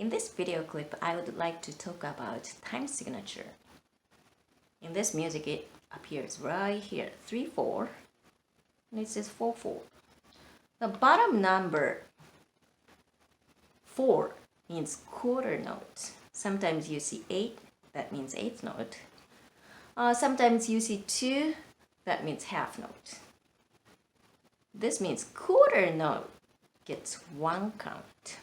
In this video clip, I would like to talk about time signature. In this music, it appears right here, 3/4, and it says 4/4. The bottom number 4 means quarter note. Sometimes you see 8, that means eighth note. Sometimes you see 2, that means half note. This means quarter note gets 1 count.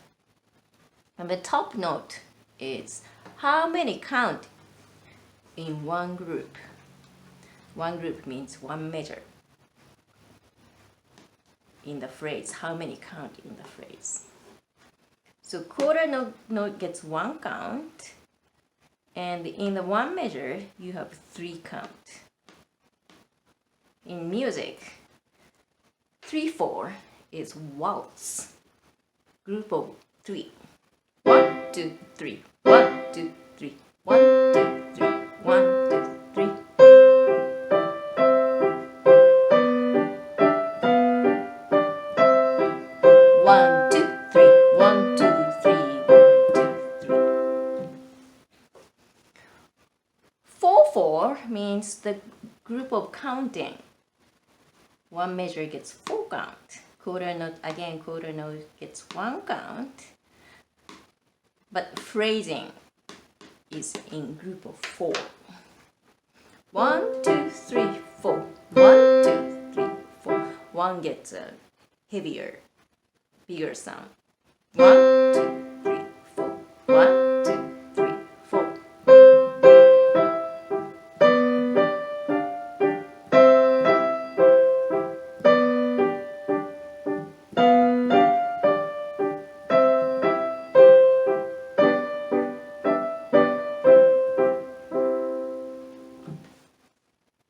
And the top note is how many count in one group. One group means one measure. In the phrase, how many count in the phrase. So quarter note gets 1 count, and in the one measure, you have 3 count. In music, 3/4 is waltz, group of 3. 1, 2, 3, 1, 2, 3, 1, 2, 3, 1, 2, 3. One, two, three, 1, 2, 3, 1, 2, 3. 4/4 means the group of counting. One measure gets 4 count. Quarter note gets 1 count. But phrasing is in group of 4. 1, 2, 3, 4. 1, 2, 3, 4. 1 gets a heavier, bigger sound. 1, 2,